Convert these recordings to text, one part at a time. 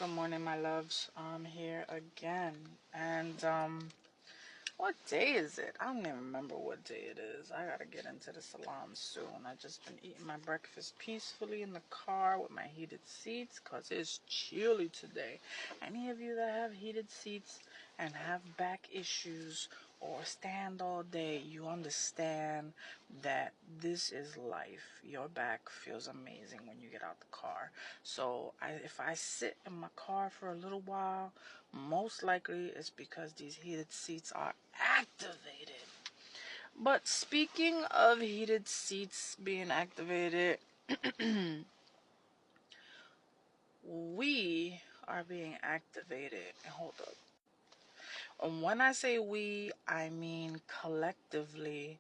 Good morning, my loves. I'm here again. And what day is it? I don't even remember what day it is. I gotta get into the salon soon. I just been eating my breakfast peacefully in the car with my heated seats because it's chilly today. Any of you that have heated seats and have back issues or stand all day, you understand that this is life. Your back feels amazing when you get out the car. So if I sit in my car for a little while, most likely it's because these heated seats are activated. But speaking of heated seats being activated, we are being activated. Hold up. And when I say we, I mean collectively,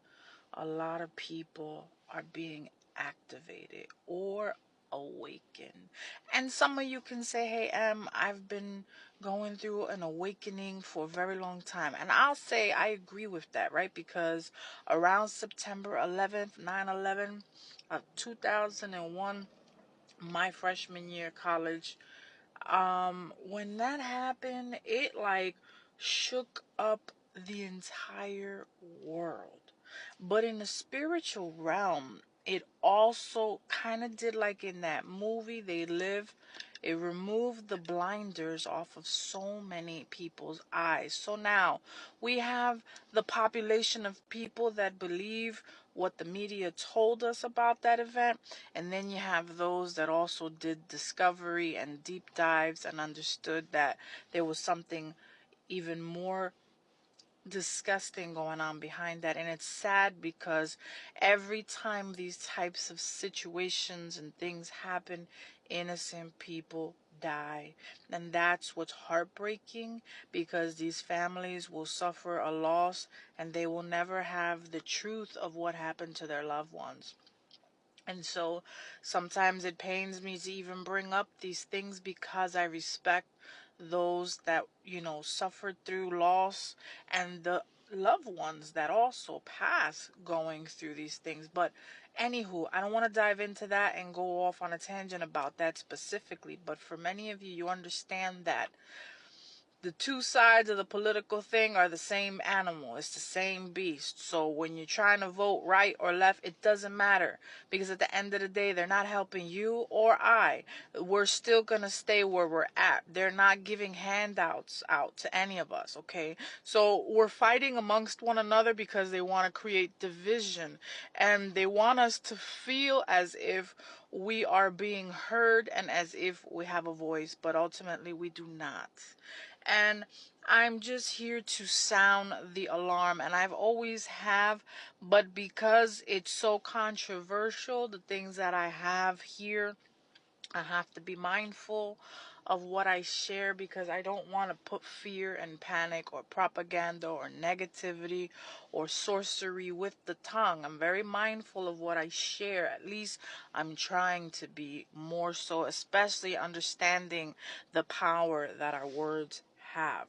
a lot of people are being activated or awakened. And some of you can say, hey, I've been going through an awakening for a very long time. And I'll say I agree with that, right? Because around September 11th, 9/11 of 2001, my freshman year of college, when that happened, it like shook up the entire world. But in the spiritual realm, it also kind of did like in that movie They Live. It removed the blinders off of so many people's eyes. So now we have the population of people that believe what the media told us about that event. And then you have those that also did discovery and deep dives and understood that there was something even more disgusting going on behind that. And it's sad because every time these types of situations and things happen, innocent people die. And that's what's heartbreaking, because these families will suffer a loss and they will never have the truth of what happened to their loved ones. And so sometimes it pains me to even bring up these things, because I respect those that, suffered through loss, and the loved ones that also pass going through these things. But anywho, I don't want to dive into that and go off on a tangent about that specifically. But for many of you, you understand that the two sides of the political thing are the same animal. It's the same beast. So when you're trying to vote right or left, it doesn't matter. Because at the end of the day, they're not helping you or I. We're still going to stay where we're at. They're not giving handouts out to any of us, okay? So we're fighting amongst one another because they want to create division. And they want us to feel as if we are being heard and as if we have a voice. But ultimately, we do not. And I'm just here to sound the alarm, and I've always have, but because it's so controversial, the things that I have here, I have to be mindful of what I share, because I don't want to put fear and panic or propaganda or negativity or sorcery with the tongue. I'm very mindful of what I share. At least I'm trying to be more so, especially understanding the power that our words have.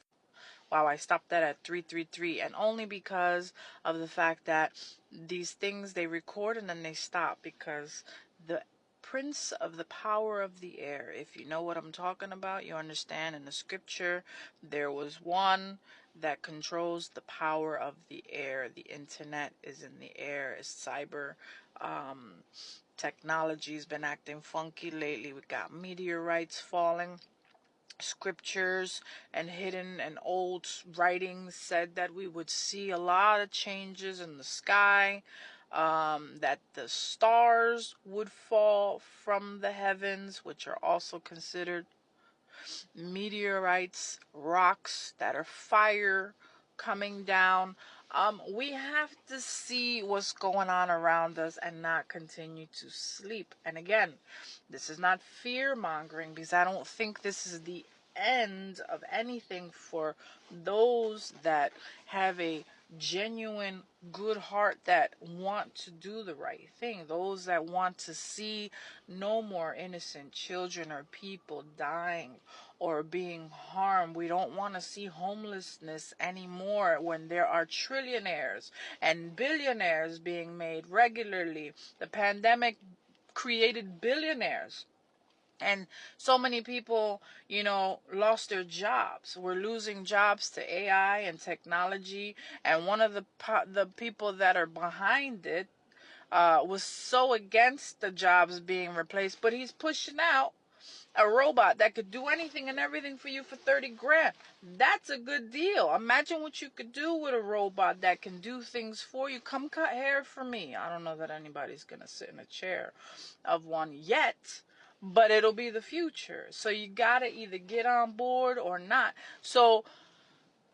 Wow, I stopped that at 333, and only because of the fact that these things, they record and then they stop, because the prince of the power of the air, if you know what I'm talking about, you understand. In the scripture, there was one that controls the power of the air. The internet is in the air. It's cyber. Technology's been acting funky lately. We got meteorites falling. Scriptures and hidden and old writings said that we would see a lot of changes in the sky, that the stars would fall from the heavens, which are also considered meteorites, rocks that are fire coming down. We have to see what's going on around us and not continue to sleep. And again, this is not fear mongering, because I don't think this is the end of anything for those that have a genuine good heart, that want to do the right thing, those that want to see no more innocent children or people dying or being harmed. We don't want to see homelessness anymore when there are trillionaires and billionaires being made regularly. The pandemic created billionaires. And so many people, lost their jobs. We're losing jobs to AI and technology. And one of the people that are behind it was so against the jobs being replaced, but he's pushing out a robot that could do anything and everything for you for 30 grand. That's a good deal. Imagine what you could do with a robot that can do things for you. Come cut hair for me. I don't know that anybody's going to sit in a chair of one yet, but it'll be the future. So you got to either get on board or not. So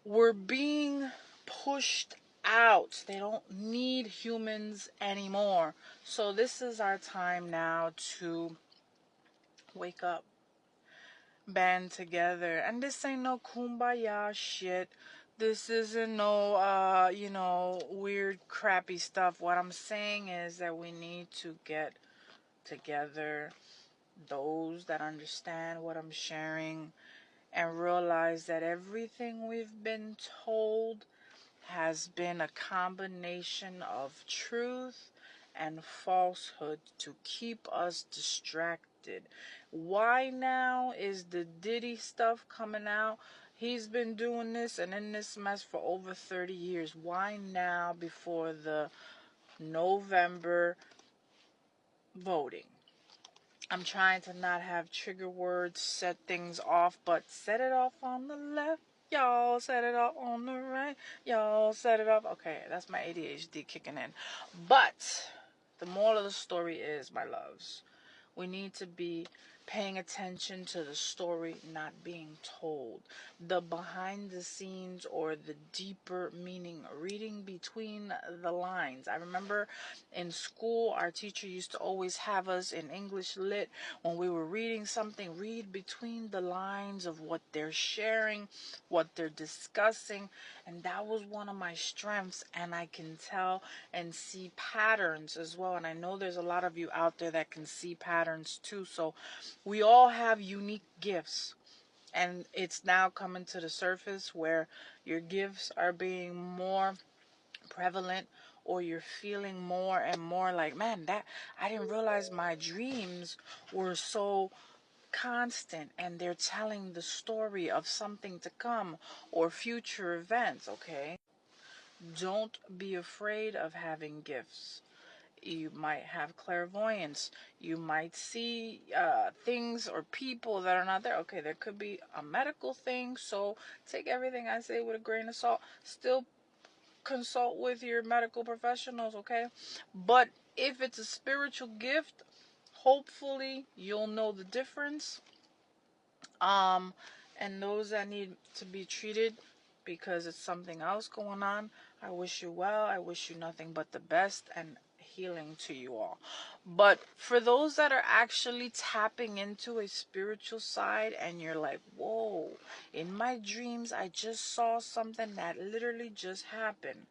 we're being pushed out. They don't need humans anymore. So this is our time now to wake up, band together. And this ain't no kumbaya shit. This isn't no weird crappy stuff. What I'm saying is that we need to get together, those that understand what I'm sharing, and realize that everything we've been told has been a combination of truth and falsehood to keep us distracted. Why now is the Diddy stuff coming out? He's been doing this and in this mess for over 30 years. Why now before the November voting? I'm trying to not have trigger words set things off, but set it off on the left. Y'all set it off on the right. Y'all set it off. Okay, that's my ADHD kicking in. But the moral of the story is, my loves, we need to be paying attention to the story not being told, the behind the scenes or the deeper meaning, reading between the lines. I remember in school, our teacher used to always have us in English Lit, when we were reading something, read between the lines of what they're sharing, what they're discussing. And that was one of my strengths, and I can tell and see patterns as well. And I know there's a lot of you out there that can see patterns too. So we all have unique gifts, and it's now coming to the surface where your gifts are being more prevalent, or you're feeling more and more like, man, that I didn't realize my dreams were so constant, and they're telling the story of something to come or future events. Okay, don't be afraid of having gifts. You might have clairvoyance. You might see things or people that are not there. Okay, there could be a medical thing, so take everything I say with a grain of salt. Still consult with your medical professionals, okay? But if it's a spiritual gift, hopefully you'll know the difference. And those that need to be treated because it's something else going on, I wish you well. I wish you nothing but the best and healing to you all. But for those that are actually tapping into a spiritual side and you're like, whoa, in my dreams, I just saw something that literally just happened.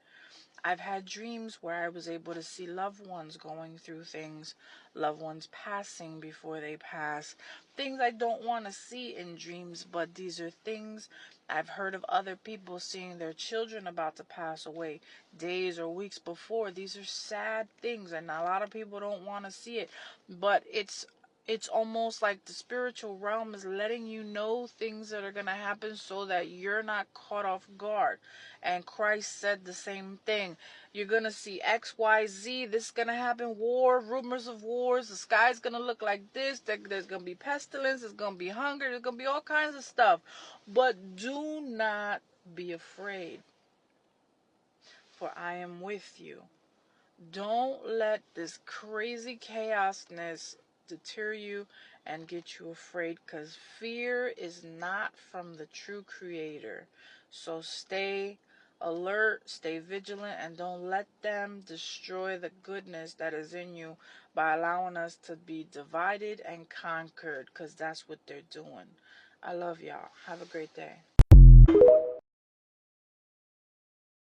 I've had dreams where I was able to see loved ones going through things, loved ones passing before they pass, things I don't want to see in dreams, but these are things I've heard of other people seeing their children about to pass away days or weeks before. These are sad things, and a lot of people don't want to see it, but it's almost like the spiritual realm is letting you know things that are going to happen so that you're not caught off guard. And Christ said the same thing. You're going to see X, Y, Z. This is going to happen. War, rumors of wars. The sky's going to look like this. There's going to be pestilence. There's going to be hunger. There's going to be all kinds of stuff. But do not be afraid, for I am with you. Don't let this crazy chaosness deter you and get you afraid, because fear is not from the true creator. So stay alert, stay vigilant, and don't let them destroy the goodness that is in you by allowing us to be divided and conquered, because that's what they're doing. I love y'all. Have a great day.